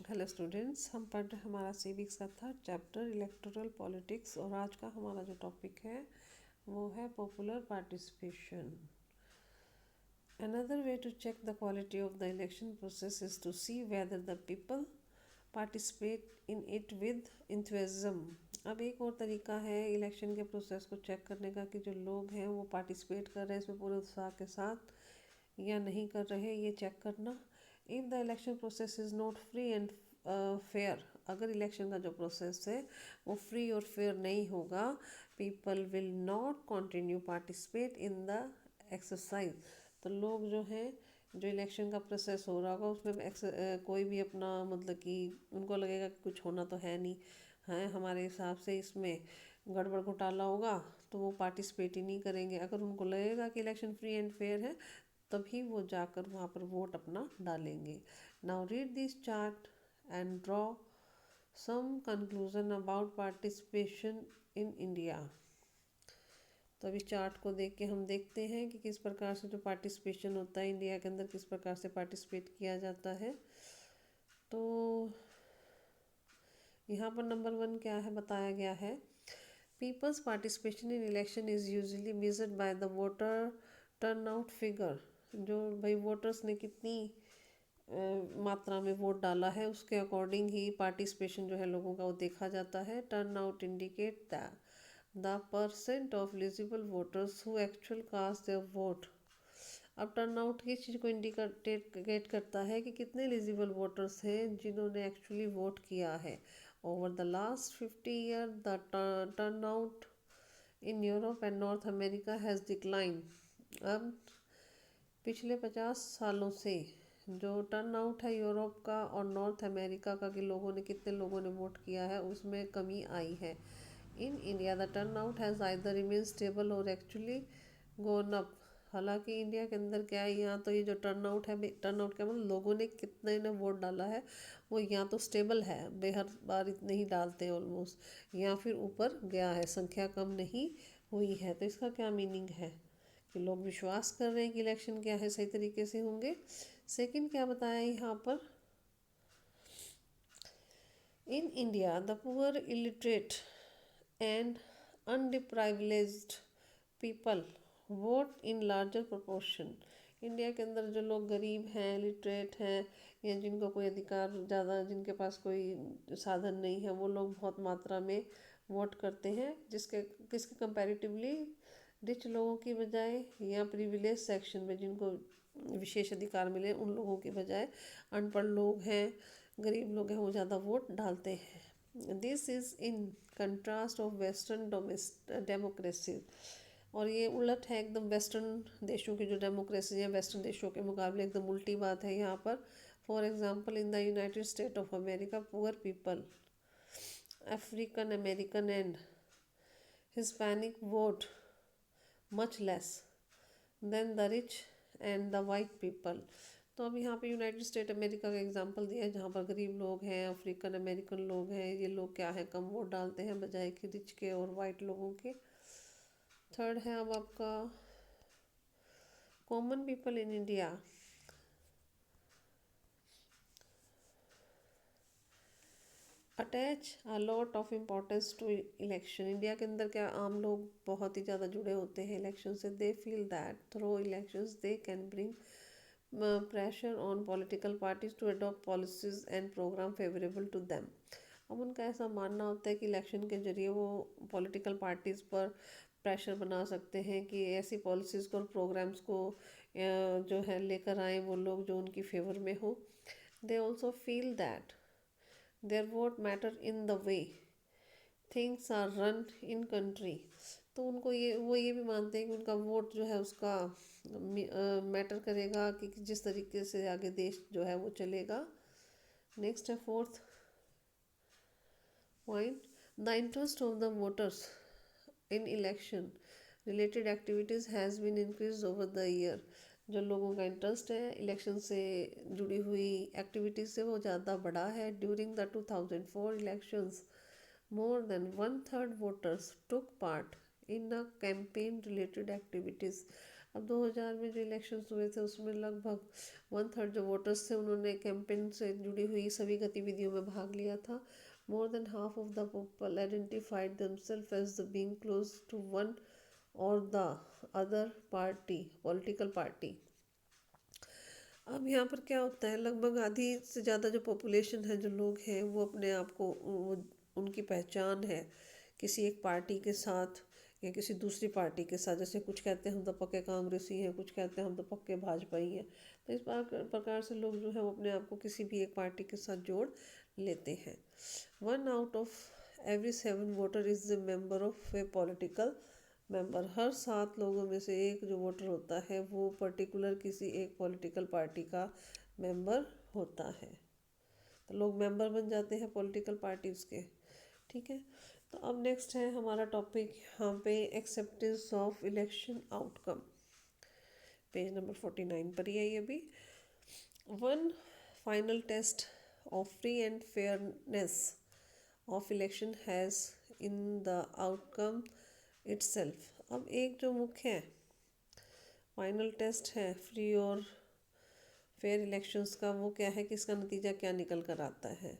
Hello students, हम पढ़ रहे हमारा सिविक्स का थर्ड चैप्टर इलेक्टोरल पॉलिटिक्स। और आज का हमारा जो टॉपिक है वो है popular participation. Another way to check the quality of the election process is to see whether the people participate in it with enthusiasm. अब एक और तरीका है इलेक्शन के प्रोसेस को चेक करने का कि जो लोग हैं वो पार्टिसिपेट कर रहे हैं इसमें पूरे उत्साह के साथ या नहीं कर रहे, ये चेक करना। If the election process is not free and fair, अगर इलेक्शन का जो प्रोसेस है वो फ्री और फेयर नहीं होगा, people will not continue participate in the exercise. तो लोग जो हैं, जो इलेक्शन का प्रोसेस हो रहा होगा उसमें कोई भी अपना मतलब कि उनको लगेगा कि कुछ होना तो है नहीं है, हमारे हिसाब से इसमें गड़बड़ घोटाला होगा, तो वो पार्टिसिपेट ही नहीं करेंगे। अगर उनको लगेगा कि इलेक्शन फ्री एंड फेयर है तभी वो जाकर वहाँ पर वोट अपना डालेंगे। Now read this chart and draw some conclusion about participation in India. तो अभी चार्ट को देख के हम देखते हैं कि किस प्रकार से जो पार्टिसिपेशन होता है इंडिया के अंदर, किस प्रकार से पार्टिसिपेट किया जाता है। तो यहाँ पर नंबर 1 क्या है बताया गया है, peoples participation in election is usually measured by the voter turn out figure. जो भाई वोटर्स ने कितनी मात्रा में वोट डाला है उसके अकॉर्डिंग ही पार्टिसिपेशन जो है लोगों का वो देखा जाता है। Turnout indicate the percent of eligible voters who actual cast their vote. अब टर्न आउट किस चीज़ को इंडिकेट करता है कि कितने एलिजिबल वोटर्स हैं जिन्होंने एक्चुअली वोट किया है। Over the last 50 year the turn out in Europe and north America has decline. अब पिछले 50 सालों से जो टर्न आउट है यूरोप का और नॉर्थ अमेरिका का कि लोगों ने कितने लोगों ने वोट किया है उसमें कमी आई है। इन India the turn out has either remain stable और एक्चुअली गोन अप। हालांकि इंडिया के अंदर क्या है, यहाँ तो ये जो टर्न आउट है, टर्न आउट क्या मतलब लोगों ने कितने ने वोट डाला है वो यहाँ तो स्टेबल है, हर बार इतने ही डालते हैं ऑलमोस्ट, या फिर ऊपर गया है, संख्या कम नहीं हुई है। तो इसका क्या मीनिंग है कि लोग विश्वास कर रहे हैं कि इलेक्शन क्या है सही तरीके से होंगे। सेकंड क्या बताया यहाँ पर, in India the poor illiterate and underprivileged people vote in larger proportion. India के अंदर जो लोग गरीब हैं, लिटरेट हैं, या जिनको कोई अधिकार ज़्यादा, जिनके पास कोई साधन नहीं है, वो लोग बहुत मात्रा में वोट करते हैं, जिसके किसके कंपैरेटिवली रिच लोगों की बजाय या प्रिविलेज सेक्शन में जिनको विशेष अधिकार मिले उन लोगों के बजाय अनपढ़ लोग हैं, गरीब लोग हैं, वो ज़्यादा वोट डालते हैं। This is in contrast of western democracy. और ये उलट है एकदम वेस्टर्न देशों की जो डेमोक्रेसी है, वेस्टर्न देशों के मुकाबले एकदम उल्टी बात है यहाँ पर। For example in the United state of America poor people, African American and Hispanic vote much less than the rich and the white people. तो अब यहाँ पे यूनाइटेड स्टेट अमेरिका का एग्जांपल दिया है जहाँ पर गरीब लोग हैं, अफ्रीकन अमेरिकन लोग हैं, ये लोग क्या है कम वोट डालते हैं बजाय कि रिच के और वाइट लोगों के। थर्ड है अब आपका common people in India attach a lot of importance to election. India के अंदर क्या आम लोग बहुत ही ज़्यादा जुड़े होते हैं इलेक्शन से। They feel that through elections they can bring pressure on political parties to adopt policies and program favorable to them। अब उनका ऐसा मानना होता है कि इलेक्शन के जरिए वो पॉलिटिकल पार्टीज़ पर प्रेशर बना सकते हैं कि ऐसी पॉलिसीज़ को और प्रोग्राम्स को जो है लेकर आए वो लोग जो उनकी फेवर में हो। They also feel that their vote matter in the way things are run in country. तो उनको ये भी मानते हैं कि उनका वोट जो है उसका मैटर करेगा कि जिस तरीके से आगे देश जो है वो चलेगा। नेक्स्ट है fourth point, the interest of the voters in election related activities has been increase over the year. जो लोगों का इंटरेस्ट है इलेक्शन से जुड़ी हुई एक्टिविटीज़ से वो ज़्यादा बढ़ा है। During the 2004 elections more than one third voters took part in a campaign related activities। अब 2000 में जो इलेक्शंस हुए थे उसमें लगभग 1/3 जो वोटर्स थे उन्होंने कैंपेन से जुड़ी हुई सभी गतिविधियों में भाग लिया था. More than half of the people identified themselves as the being close to one or the other party, political party. अब यहाँ पर क्या होता है, लगभग आधी से ज़्यादा जो पॉपुलेशन है, जो लोग हैं, वो अपने आप को उनकी पहचान है किसी एक पार्टी के साथ या किसी दूसरी पार्टी के साथ. जैसे कुछ कहते हैं हम तो पक्के कांग्रेसी हैं, कुछ कहते हैं हम तो पक्के भाजपाई हैं. तो इस प्रकार से लोग जो है वो अपने आप को किसी भी एक पार्टी के साथ जोड़ लेते हैं. 1 out of every 7 voter is the member of a political member. हर 7 लोगों में से एक जो वोटर होता है वो पर्टिकुलर किसी एक पॉलिटिकल पार्टी का मेंबर होता है. तो लोग मेंबर बन जाते हैं पॉलिटिकल पार्टीज के. ठीक है. तो अब नेक्स्ट है हमारा टॉपिक यहाँ पे acceptance of election outcome. Page number 49 पर ही है ये भी. One final test of free and fairness of election has in the outcome itself. अब एक जो मुख्य फाइनल टेस्ट है फ्री और फेयर इलेक्शंस का, वो क्या है कि इसका नतीजा क्या निकल कर आता है.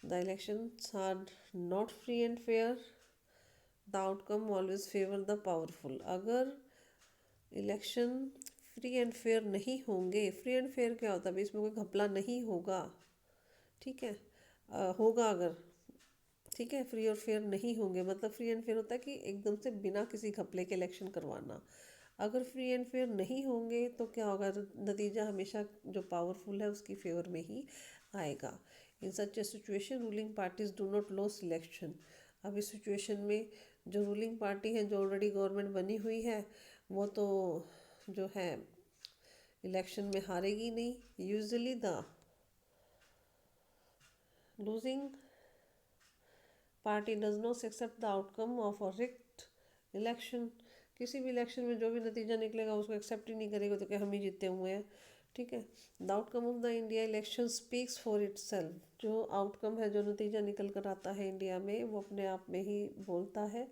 The elections are not free and fair, the outcome always favour the powerful. अगर इलेक्शन फ्री एंड फेयर नहीं होंगे, फ्री एंड फेयर क्या होता है भाई, इसमें कोई घपला नहीं होगा. ठीक है. होगा अगर, ठीक है, फ्री और फेयर नहीं होंगे मतलब फ्री एंड फेयर होता है कि एकदम से बिना किसी घपले के इलेक्शन करवाना. अगर फ्री एंड फेयर नहीं होंगे तो क्या होगा, नतीजा हमेशा जो पावरफुल है उसकी फेवर में ही आएगा. In such a situation ruling parties do not lose election. अब इस सिचुएशन में जो रूलिंग पार्टी है, जो ऑलरेडी गवर्नमेंट बनी हुई है, वो तो जो है इलेक्शन में हारेगी नहीं. Usually the losing party does not accept the outcome of a rigged election. किसी भी इलेक्शन में जो भी नतीजा निकलेगा उसको एक्सेप्ट ही नहीं करेगा तो क्या हम ही जीते हुए हैं. ठीक है. The outcome of the India election speaks for it self. जो आउटकम है, जो नतीजा निकल कर आता है इंडिया में, वो अपने आप में ही बोलता है.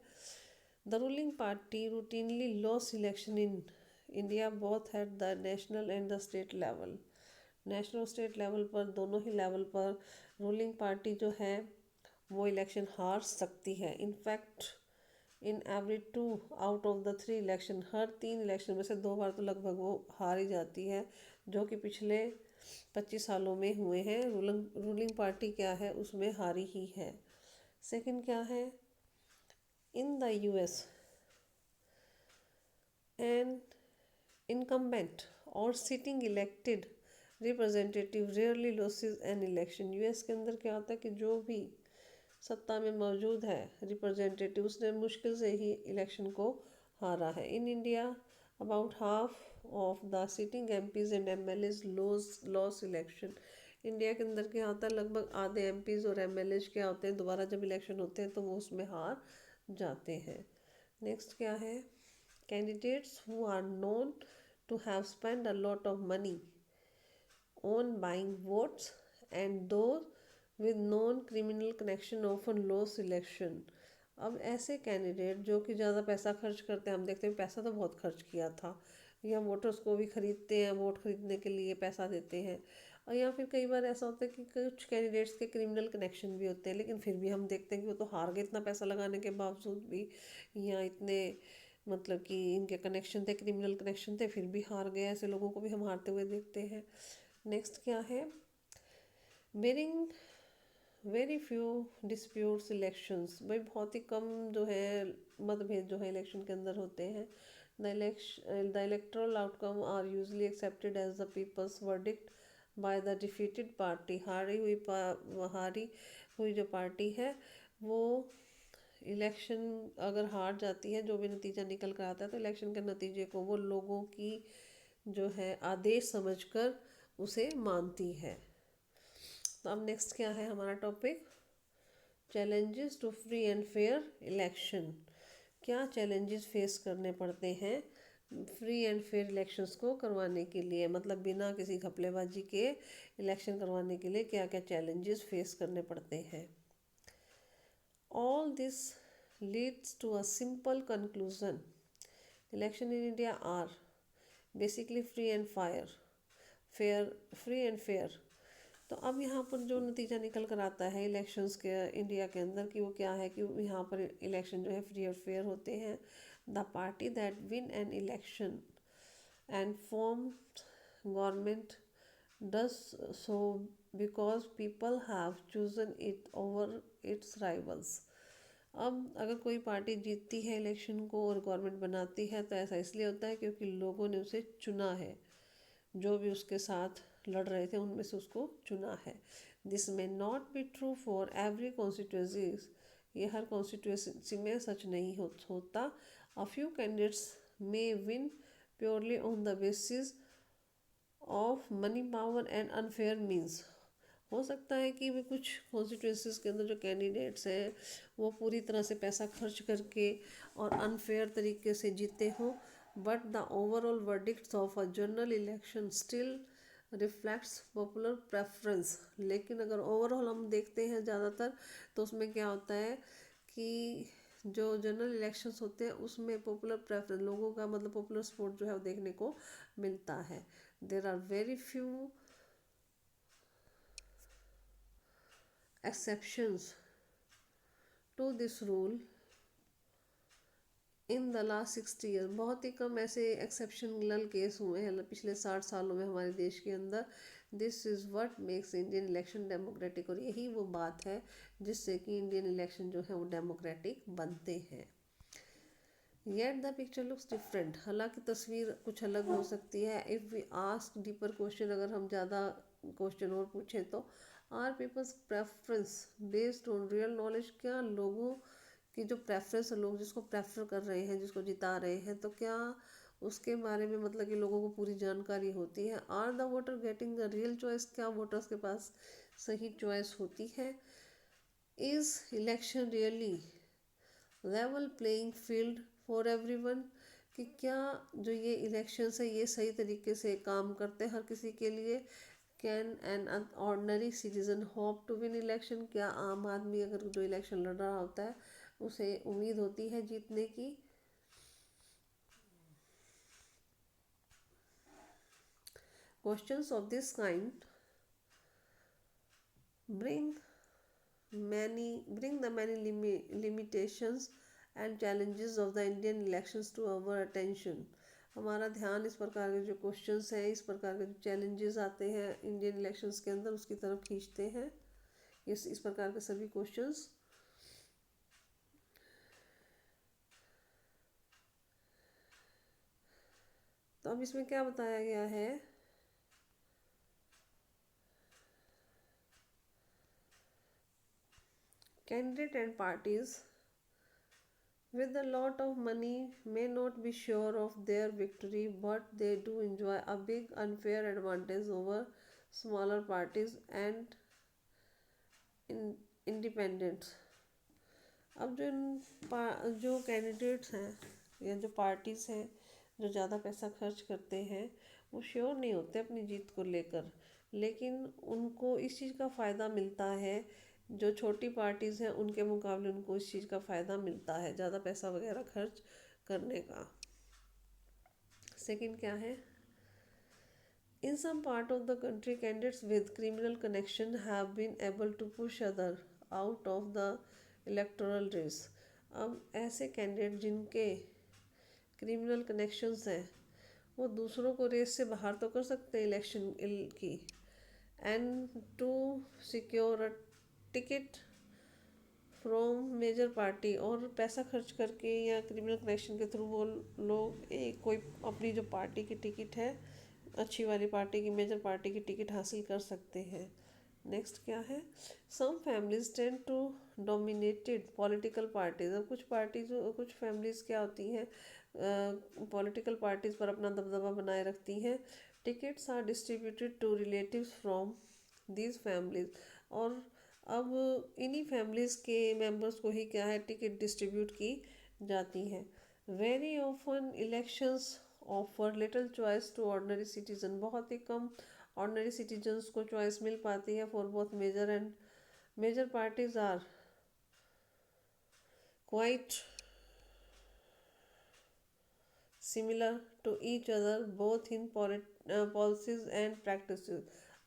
The ruling party routinely loss election in India both at the national and the state level. National state level पर, दोनों ही लेवल पर रूलिंग पार्टी जो है वो इलेक्शन हार सकती है. In fact in every 2 out of the 3 election, her 3 election में से 2 बार तो लगभग वो हार ही जाती है, जो कि पिछले 25 सालों में हुए हैं. रूलिंग पार्टी क्या है उसमें हारी ही है. सेकंड क्या है, in the US and incumbent और sitting elected representative rarely loses an election. US के अंदर क्या होता है कि जो भी सत्ता में मौजूद है रिप्रेजेंटेटिव, उसने मुश्किल से ही इलेक्शन को हारा है. In India about half of the sitting MPs and MLAs loss election. India के अंदर क्या होता है, लगभग आधे एमपीज और एमएलएज क्या होते हैं, दोबारा जब इलेक्शन होते हैं तो वो उसमें हार जाते हैं. नेक्स्ट क्या है, candidates who are known to have spend a lot of money on buying votes and those with non criminal connection often lose election. अब ऐसे कैंडिडेट जो कि ज़्यादा पैसा खर्च करते हैं, हम देखते हैं पैसा तो बहुत खर्च किया था, या वोटर्स को भी खरीदते हैं, वोट खरीदने के लिए पैसा देते हैं. और या फिर कई बार ऐसा होता है कि कुछ कैंडिडेट्स के क्रिमिनल कनेक्शन भी होते हैं, लेकिन फिर भी हम देखते हैं कि वो तो हार गए इतना पैसा लगाने के बावजूद भी, या इतने मतलब कि इनके कनेक्शन थे, क्रिमिनल कनेक्शन थे, फिर भी हार गए. ऐसे लोगों को भी हम हारते हुए देखते हैं. नेक्स्ट क्या है, barring very few disputes elections. भाई बहुत ही कम जो है मतभेद जो है इलेक्शन के अंदर होते हैं. The electoral outcome are usually accepted as the people's verdict by the defeated party. हारी हुई जो पार्टी है वो इलेक्शन अगर हार जाती है, जो भी नतीजा निकल कर आता है, तो इलेक्शन के नतीजे को वो लोगों की जो है आदेश समझकर उसे मानती है. तो अब नेक्स्ट क्या है हमारा topic, challenges to free and fair election. क्या चैलेंजेस फेस करने पड़ते हैं फ्री एंड फेयर इलेक्शंस को करवाने के लिए, मतलब बिना किसी घपलेबाजी के इलेक्शन करवाने के लिए क्या क्या चैलेंजेस फेस करने पड़ते हैं. All this leads to a simple conclusion, election in India are basically free and fair. तो अब यहाँ पर जो नतीजा निकल कर आता है इलेक्शंस के इंडिया के अंदर कि वो क्या है कि यहाँ पर इलेक्शन जो है फ्री और फेयर होते हैं। The party that win an election and form government does so because people have chosen it over its rivals। अब अगर कोई पार्टी जीतती है इलेक्शन को और गवर्नमेंट बनाती है तो ऐसा इसलिए होता है क्योंकि लोगों ने उसे चुना है, जो भी उसके साथ लड़ रहे थे उनमें से उसको चुना है। This may not be true for every constituencies, ये हर कॉन्स्टिट्यूंसी में सच नहीं होता। A few candidates may win purely on the basis of money power and unfair means. हो सकता है कि वे कुछ कॉन्स्टिट्यूंसीज के अंदर जो कैंडिडेट्स हैं वो पूरी तरह से पैसा खर्च करके और अनफेयर तरीके से जीते हों, but the overall verdicts of a general election still reflects popular preference. लेकिन अगर ओवरऑल हम देखते हैं ज़्यादातर तो उसमें क्या होता है कि जो जनरल इलेक्शंस होते हैं उसमें पॉपुलर प्रेफरेंस लोगों का मतलब पॉपुलर सपोर्ट जो है वो देखने को मिलता है। There are very few exceptions to this rule in the last 60 year. बहुत ही कम ऐसे एक्सेप्शनल केस हुए हैं पिछले 60 सालों में हमारे देश के अंदर। This is what makes Indian election democratic, और यही वो बात है जिससे कि इंडियन इलेक्शन जो है वो डेमोक्रेटिक बनते हैं। Yet the picture looks different, हालांकि तस्वीर कुछ अलग हो सकती है। If we ask deeper question, अगर हम ज़्यादा क्वेश्चन और पूछें तो are people's preference based on real knowledge, क्या लोगों की जो प्रेफरेंस है, लोग जिसको प्रेफर कर रहे हैं, जिसको जिता रहे हैं, तो क्या उसके बारे में मतलब कि लोगों को पूरी जानकारी होती है। Are the voter getting the real choice, क्या वोटर्स के पास सही चॉइस होती है। Is election really level playing field for everyone, कि क्या जो ये इलेक्शंस है ये सही तरीके से काम करते हैं हर किसी के लिए। Can an ordinary citizen hope to win election, क्या आम आदमी अगर जो इलेक्शन लड़ रहा होता है उसे उम्मीद होती है जीतने की। Questions of this kind bring bring the many limitations and challenges of the Indian elections to our attention। हमारा ध्यान इस प्रकार के जो क्वेश्चंस हैं, इस प्रकार के जो चैलेंजेस आते हैं इंडियन इलेक्शंस के अंदर उसकी तरफ खींचते हैं इस प्रकार के सभी क्वेश्चंस। तो अब इसमें क्या बताया गया है, candidate and parties with a lot of money may not be sure of their victory, but they do enjoy a big unfair advantage over smaller parties and independents। अब जो कैंडिडेट्स हैं या जो पार्टीज हैं जो ज़्यादा पैसा खर्च करते हैं वो श्योर नहीं होते अपनी जीत को लेकर, लेकिन उनको इस चीज़ का फ़ायदा मिलता है, जो छोटी पार्टीज़ हैं उनके मुकाबले उनको इस चीज़ का फ़ायदा मिलता है ज़्यादा पैसा वगैरह खर्च करने का। सेकंड क्या है, in some part of the country candidates with criminal connection have been able to push other out of the electoral race. अब ऐसे कैंडिडेट जिनके क्रिमिनल कनेक्शंस हैं वो दूसरों को रेस से बाहर तो कर सकते हैं इलेक्शन की, and to secure a ticket from major party, और पैसा खर्च करके या क्रिमिनल कनेक्शन के थ्रू वो लोग एक कोई अपनी जो पार्टी की टिकट है अच्छी वाली पार्टी की मेजर पार्टी की टिकट हासिल कर सकते हैं। नेक्स्ट क्या है, some families tend to dominated political parties. अब कुछ फैमिलीज क्या होती हैं पॉलिटिकल पार्टीज पर अपना दबदबा बनाए रखती हैं। Tickets are distributed to relatives from these families, और अब इन्हीं फैमिलीज के मेंबर्स को ही क्या है टिकट डिस्ट्रीब्यूट की जाती हैं। Very often elections offer little choice to ordinary citizen, बहुत ही कम ऑर्डनरी सिटीजन्स को चॉइस मिल पाती है for both major parties are quite similar to each other both in policies and practice.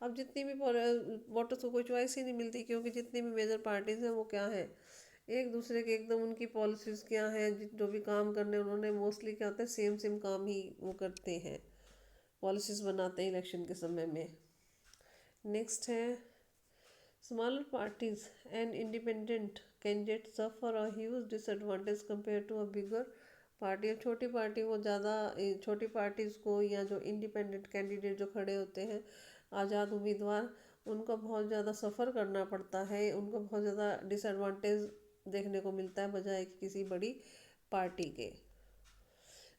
अब जितनी भी वोटर्स को कोई चॉइस ही नहीं मिलती, क्योंकि जितनी भी मेजर पार्टीज हैं वो क्या है, एक दूसरे के एकदम उनकी पॉलिसीज क्या है, जो भी काम करने उन्होंने मोस्टली क्या होता है, सेम सेम काम ही वो करते हैं, पॉलिसीज बनाते हैं इलेक्शन के समय में। नेक्स्ट है smaller parties and independent candidate suffer a huge disadvantage compare to a bigger party. अब छोटी पार्टी को ज़्यादा, छोटी पार्टीज को या जो इंडिपेंडेंट कैंडिडेट जो खड़े होते हैं, आज़ाद उम्मीदवार, उनको बहुत ज़्यादा सफ़र करना पड़ता है, उनको बहुत ज़्यादा डिसएडवांटेज देखने को मिलता है बजाय कि किसी बड़ी पार्टी के।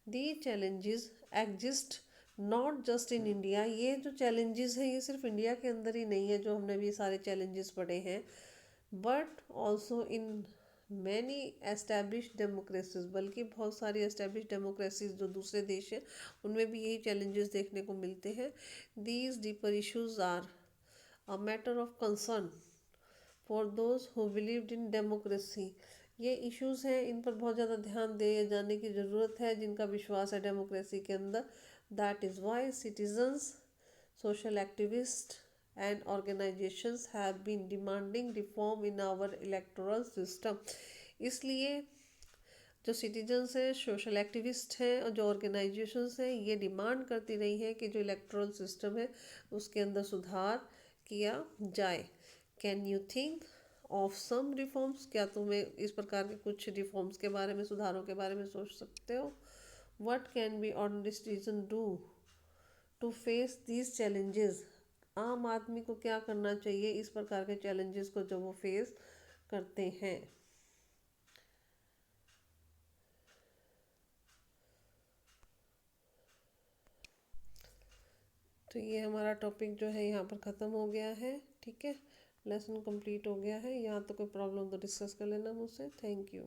दी challenges exist not just in India. ये जो चैलेंजेस हैं ये सिर्फ इंडिया के अंदर ही नहीं है जो हमने भी सारे चैलेंजेस पढ़े हैं, but also in many establish democracies, बल्कि बहुत सारी एस्टैब्लिश डेमोक्रेसीज जो दूसरे देश हैं उनमें भी यही चैलेंजेस देखने को मिलते हैं। These deeper issues are a matter of concern for those who believed in democracy. ये इश्यूज हैं, इन पर बहुत ज़्यादा ध्यान दिए जाने की ज़रूरत है जिनका विश्वास है डेमोक्रेसी के अंदर। That is why citizens, social activist and organisations have been demanding reform in our electoral system. इसलिए जो सिटीजन्स हैं, सोशल एक्टिविस्ट हैं और जो ऑर्गेनाइजेशंस हैं, ये डिमांड करती रही हैं कि जो इलेक्टोरल सिस्टम है उसके अंदर सुधार किया जाए। Can you think of some reforms? क्या तुम्हें इस प्रकार के कुछ रिफॉर्म्स के बारे में, सुधारों के बारे में सोच सकते हो? What can be ordinary citizen do to face these challenges? आम आदमी को क्या करना चाहिए इस प्रकार के चैलेंजेस को जब वो फेस करते हैं? तो ये हमारा टॉपिक जो है यहाँ पर ख़त्म हो गया है। ठीक है, लेसन कंप्लीट हो गया है। यहाँ तो कोई प्रॉब्लम तो डिस्कस कर लेना मुझसे। Thank you.